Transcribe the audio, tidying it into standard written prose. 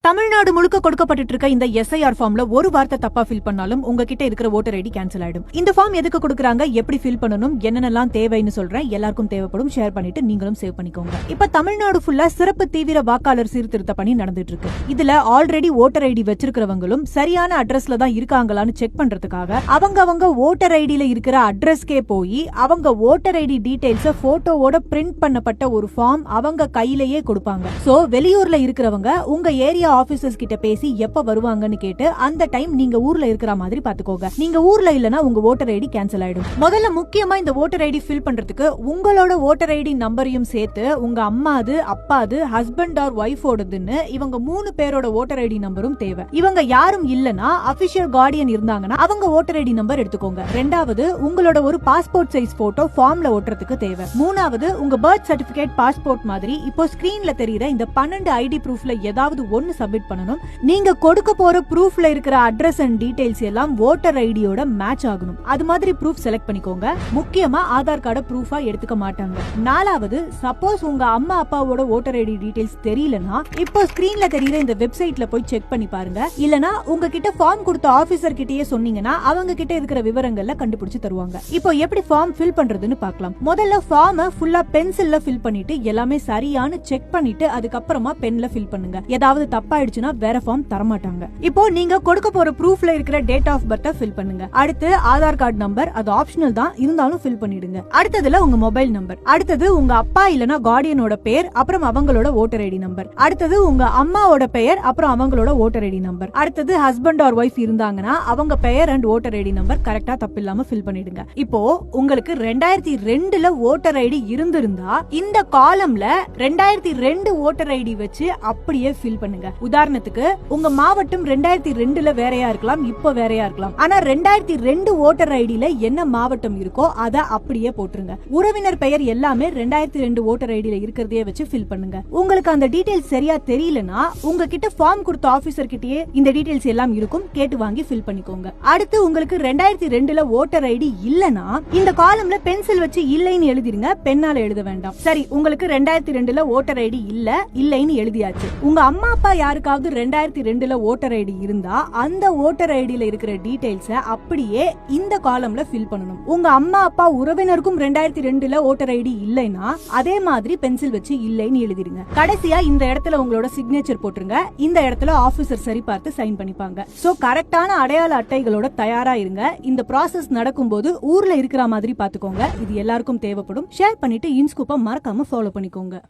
தமிழ்நாடு முழுக்க கொடுக்கப்பட்டு இருக்க இந்த எஸ்ஐஆர் ஃபார்ம்ல ஒரு வார்த்தை தப்பா ஃபில் பண்ணாலும் உங்ககிட்ட இருக்கிற ஓட்டர் ஐடி கேன்சல் ஆயிடும். இந்த ஃபார்ம் எதுக்கு கொடுக்குறாங்க, எப்படி ஃபில் பண்ணணும், என்னென்னலாம் தேவைன்னு சொல்றேன். எல்லாருக்கும் தேவைப்படும். ஷேர் பண்ணிட்டு நீங்களும் சேவ் பண்ணிக்கோங்க. இப்ப தமிழ்நாடு ஃபுல்லா சிறப்பு தீவிர வாக்காளர் சீர்திருத்த பணி நடந்துட்டு இருக்கு. இதுல ஆல்ரெடி ஓட்டர் ஐடி வச்சிருக்கிறவங்களும் சரியான அட்ரஸ்ல தான் இருக்காங்களான்னு செக் பண்றதுக்காக அவங்க ஓட்டர் ஐடியில இருக்கிற அட்ரஸ்க்கே போய் அவங்க ஓட்டர் ஐடி டீடைல்ஸ் போட்டோவோட பிரிண்ட் பண்ணப்பட்ட ஒரு ஃபார்ம் அவங்க கையிலேயே கொடுப்பாங்க. சோ வெளியூர்ல இருக்கிறவங்க உங்க ஏரியா ஆபீசர்ஸ் கிட்ட பேசி எப்ப வருவாங்கன்னு கேட்டு அந்த டைம் நீங்க ஊர்ல இருக்கிற மாதிரி பாத்துக்கோங்க. நீங்க ஊர்ல இல்லனா உங்க ஓட்டர் ஐடி கேன்சல் ஆயிடும். முதல்ல முக்கியமா இந்த ஓட்டர் ஐடி ஃபில் பண்றதுக்கு உங்களோட ஓட்டர் ஐடி நம்பரையும் சேர்த்து உங்க அம்மாது, அப்பாது, ஹஸ்பண்ட் ஆர் ஒய்ஃபோடதுன்னு இவங்க 3 பேரோட ஓட்டர் ஐடி நம்பரும் தேவை. இவங்க யாரும் இல்லனா அபிஷியல் கார்டியன் இருந்தாங்கன்னா அவங்க ஓட்டர் ஐடி நம்பர் எடுத்துக்கோங்க. ரெண்டாவது உங்களோட ஒரு பாஸ்போர்ட் சைஸ் போட்டோ ஃபார்ம்ல ஒட்டுறதுக்கு தேவை. மூணாவது உங்க பர்த் சர்டிபிகேட், பாஸ்போர்ட் மாதிரி இப்போ ஸ்கிரீன்ல தெரியுற இந்த 12 ஐடி ப்ரூஃப்ல ஏதாவது ஒன்னு சப்மிட் பண்ணணும். நீங்க கொடுக்க போற ப்ரூஃப்ல இருக்கிற அட்ரஸ் அண்ட் டீடைல்ஸ் எல்லாம் ஓட்டர் ஐடியோட மேட்ச் ஆகணும். அது மாதிரி ப்ரூஃப் செலக்ட் பண்ணிக்கோங்க. முக்கியமா ஆதார் கார்டை ப்ரூஃபா எடுத்துக்க மாட்டாங்க. நாலாவது சப்போஸ் உங்க அம்மா அப்பாவோட ஓட்டர் ஐடி டீடைல்ஸ் தெரியலனா இப்போ ஸ்கிரீன்ல தெரியுற இந்த வெப்சைட்ல போய் செக் பண்ணி பாருங்க. இல்லனா உங்ககிட்ட ஃபார்ம் கொடுத்த ஆபீசர் கிட்டயே சொன்னீங்கன்னா அவங்க கிட்ட இருக்கிற விவரங்கள்ல கண்டுபிடிச்சு தருவாங்க. இப்போ எப்படி ஃபார்ம் ஃபில் பண்றதுன்னு பார்க்கலாம். முதல்ல ஃபார்மை ஃபுல்லா பென்சில்ல ஃபில் பண்ணிட்டு எல்லாமே சரியானு செக் பண்ணிட்டு அதுக்கப்புறமா பென்ல ஃபில் பண்ணுங்க. ஏதாவது தப்பாயிடுச்சுன்னா வேற ஃபார்ம் தரமாட்டாங்க. இப்போ நீங்க கொடுக்க போற ப்ரூஃப்ல இருக்கிற டேட் ஆஃப் பர்த் ஃபில் பண்ணுங்க. அடுத்து ஆதார் கார்டு நம்பர், அது ஆப்ஷனல் தான், இருந்தாலும் ஃபில் பண்ணிடுங்க. அடுத்ததுல உங்க மொபைல் நம்பர், அடுத்தது உங்க அப்பா இல்லனா கார்டியனோட பேர், அப்புறம் அவங்களோட ஓட்டர் ஐடி நம்பர், அடுத்தது உங்க அம்மாவோட பெயர், அப்புறம் அவங்களோட ஓட்டர் ஐடி நம்பர், அடுத்தது ஹஸ்பண்ட் ஆர் ஒய்ஃப் இருந்தாங்கன்னா அவங்க பெயர் அண்ட் ஓட்டர் ஐடி நம்பர் கரெக்டா தப்பில்லாம ஃபில் பண்ணிடுங்க. இப்போ உங்களுக்கு 2002ல ஓட்டர் ஐடி இருந்திருந்தா இந்த காலம்ல 2002 ஓட்டர் ஐடி வச்சு அப்படியே ஃபில் பண்ணுங்க. உதாரணத்துக்கு உங்க மாவட்டம் 2002ல வேறையா இருக்கலாம், இப்போ வேறையா இருக்கலாம். ஆனா 2002 ஓட்டர் ஐடியில என்ன மாவட்டம் இருக்கோ அத அப்படியே போட்டுருங்க. உறவினர் பெயர் எல்லாமே 2002 ஓட்டர் ஐடியில இருக்கிறதே வச்சு ஃபில் பண்ணுங்க. உங்களுக்கு அந்த டீடைல்ஸ் சரியா தெரியலனா உங்ககிட்ட ஃபார்ம் கொடுத்த ஆபீசர் கிட்டயே இந்த டீடைல்ஸ் எல்லாம் இருக்கும், கேட்டு வாங்கி ஃபில் பண்ணிக்கோங்க. அடுத்து உங்களுக்கு 2002ல ஓட்டர் ஐடி இல்லனா இந்த காலம்ல பென்சில் வச்சு இல்லைன்னு எழுதிருங்க, பென்னால எழுத வேண்டாம். சரி, உங்களுக்கு 2002ல ஓட்டர் ஐடி இல்லைன்னு எழுதியாச்சு. உங்க அம்மா அப்பா யாருக்காவது 2002ல ஓட்டர் ஐடி இருந்தா அந்த ஓட்டர் ஐடியில இருக்கிற டீடைல்ஸ் அப்படியே இந்த காலம்ல ஃபில் பண்ணணும். உங்க அம்மா அப்பா உறவினருக்கும் 2002ல ஓட்டர் ஐடி இல்லைன்னா அதே மாதிரி பென்சில் வச்சு இல்லைன்னு எழுதிடுங்க. கடைசியா இந்த இடத்துல உங்களோட சிக்னேச்சர் போட்டுருங்க. இந்த இடத்துல ஆபீசர் சரி பார்த்து சைன் பண்ணிப்பாங்க. சோ கரெக்டான அடையாள அட்டைகளோட தயாரா இருங்க. இந்த ப்ராசஸ் நடக்கும்போது ஊர்ல இருக்கிற மாதிரி பாத்துக்கோங்க. இது எல்லாருக்கும் தேவைப்படும். ஷேர் பண்ணிட்டு இன்ஸ்கூப்பை மறக்காம ஃபாலோ பண்ணிக்கோங்க.